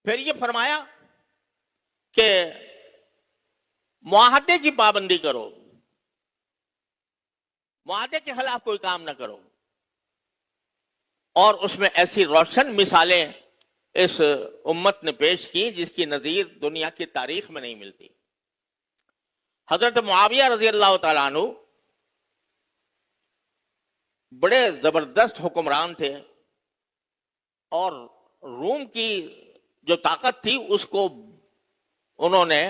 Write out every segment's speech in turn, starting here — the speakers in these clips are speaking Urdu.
پھر یہ فرمایا کہ معاہدے کی پابندی کرو، معاہدے کے خلاف کوئی کام نہ کرو، اور اس میں ایسی روشن مثالیں اس امت نے پیش کی جس کی نظیر دنیا کی تاریخ میں نہیں ملتی۔ حضرت معاویہ رضی اللہ تعالیٰ عنہ بڑے زبردست حکمران تھے، اور روم کی جو طاقت تھی اس کو انہوں نے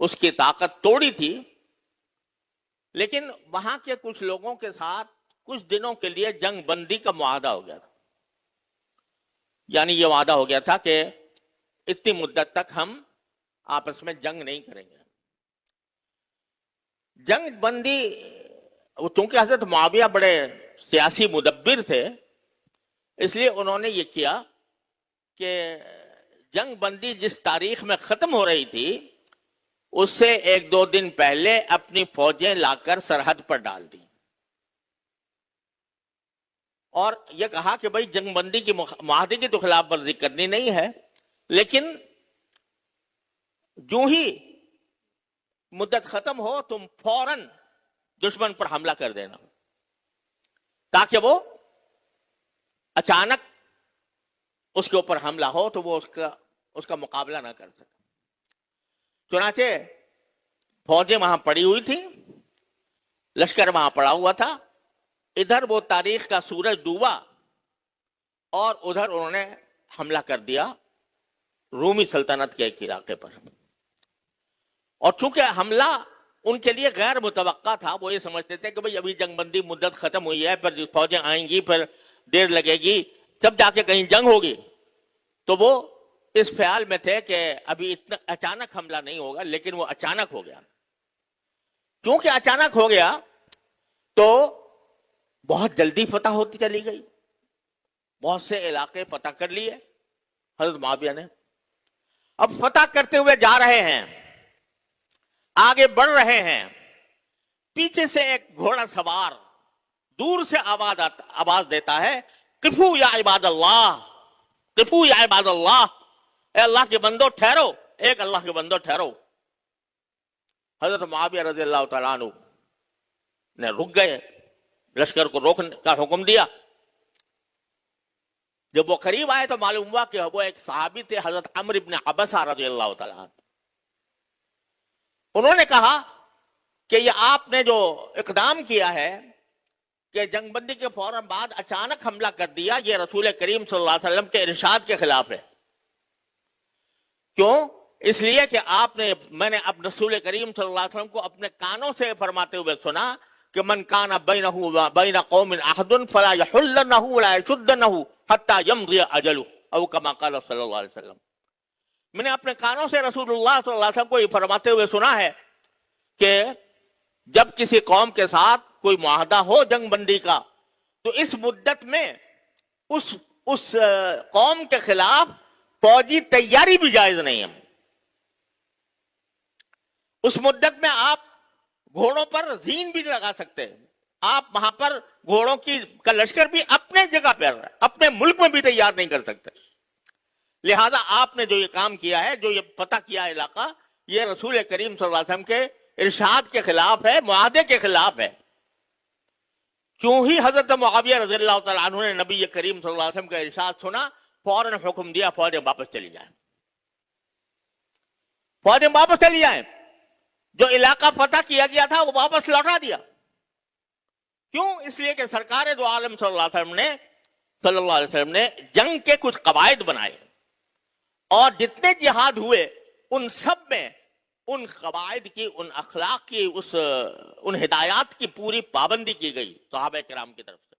اس کی طاقت توڑی تھی، لیکن وہاں کے کچھ لوگوں کے ساتھ کچھ دنوں کے لیے جنگ بندی کا معاہدہ ہو گیا تھا۔ یعنی یہ وعدہ ہو گیا تھا کہ اتنی مدت تک ہم آپس میں جنگ نہیں کریں گے۔ جنگ بندی، چونکہ حضرت معاویہ بڑے سیاسی مدبر تھے، اس لیے انہوں نے یہ کیا کہ جنگ بندی جس تاریخ میں ختم ہو رہی تھی اس سے ایک دو دن پہلے اپنی فوجیں لا کر سرحد پر ڈال دی، اور یہ کہا کہ بھائی جنگ بندی کی معاہدے کی تو خلاف ورزی کرنی نہیں ہے، لیکن جو ہی مدت ختم ہو تم فوراً دشمن پر حملہ کر دینا، تاکہ وہ اچانک اس کے اوپر حملہ ہو تو وہ اس کا مقابلہ نہ کر سکے۔ چنانچہ فوجیں وہاں پڑی ہوئی تھی، لشکر وہاں پڑا ہوا تھا، ادھر وہ تاریخ کا سورج ڈوبا اور ادھر انہوں نے حملہ کر دیا رومی سلطنت کے ایک علاقے پر۔ اور چونکہ حملہ ان کے لیے غیر متوقع تھا، وہ یہ سمجھتے تھے کہ بھئی ابھی جنگ بندی مدت ختم ہوئی ہے، پھر فوجیں آئیں گی، پھر دیر لگے گی، جب جا کے کہیں جنگ ہوگی، تو وہ اس خیال میں تھے کہ ابھی اتنا اچانک حملہ نہیں ہوگا، لیکن وہ اچانک ہو گیا۔ چونکہ اچانک ہو گیا تو بہت جلدی فتح ہوتی چلی گئی، بہت سے علاقے فتح کر لیے حضرت معاویہ نے۔ اب فتح کرتے ہوئے جا رہے ہیں، آگے بڑھ رہے ہیں، پیچھے سے ایک گھوڑا سوار دور سے آواز دیتا ہے، قفو یا عباد اللہ، قفو یا عباد اللہ، اے اللہ کے بندو ٹھہرو، ایک اللہ کے بندو ٹھہرو۔ حضرت معاویہ رضی اللہ تعالیٰ عنہ نے رک گئے، لشکر کو روکنے کا حکم دیا۔ جب وہ قریب آئے تو معلوم ہوا کہ وہ ایک صحابی تھے، حضرت عمرو بن عبسہ رضی اللہ تعالیٰ عنہ۔ انہوں نے کہا کہ یہ آپ نے جو اقدام کیا ہے کہ جنگ بندی کے فوراً بعد اچانک حملہ کر دیا، یہ رسول کریم صلی اللہ علیہ وسلم کے ارشاد کے خلاف ہے۔ کیوں؟ اس لیے کہ میں نے اب رسول کریم صلی اللہ علیہ وسلم کو اپنے کانوں سے فرماتے ہوئے سنا کہ من کان بینہ و بین قوم عہد فلا یحلنہ ولا یشدنہ حتی یمضی اجلہ، او کما قال صلی اللہ علیہ وسلم۔ میں نے اپنے کانوں سے رسول اللہ صلی اللہ علیہ وسلم کو یہ فرماتے ہوئے سنا ہے کہ جب کسی قوم کے ساتھ کوئی معاہدہ ہو جنگ بندی کا، تو اس مدت میں اس قوم کے خلاف فوجی تیاری بھی جائز نہیں ہے۔ اس مدت میں آپ گھوڑوں پر زین بھی لگا سکتے ہیں، آپ وہاں پر گھوڑوں کا لشکر بھی اپنے جگہ پر اپنے ملک میں بھی تیار نہیں کر سکتے۔ لہذا آپ نے جو یہ کام کیا ہے، جو یہ فتح کیا علاقہ، یہ رسول کریم صلی اللہ علیہ وسلم کے ارشاد کے خلاف ہے، معاہدے کے خلاف ہے۔ کیوں ہی حضرت معاویہ رضی اللہ تعالیٰ عنہ نے نبی کریم صلی اللہ علیہ وسلم کا ارشاد سنا، فوراً حکم دیا فوجیں واپس چلی جائیں، فوجیں واپس چلی جائیں۔ جو علاقہ فتح کیا گیا تھا وہ واپس لوٹا دیا۔ کیوں؟ اس لیے کہ سرکار دو عالم صلی اللہ علیہ وسلم نے جنگ کے کچھ قواعد بنائے، اور جتنے جہاد ہوئے ان سب میں ان قواعد کی، ان اخلاق کی، ان ہدایات کی پوری پابندی کی گئی صحابہ کرام کی طرف سے۔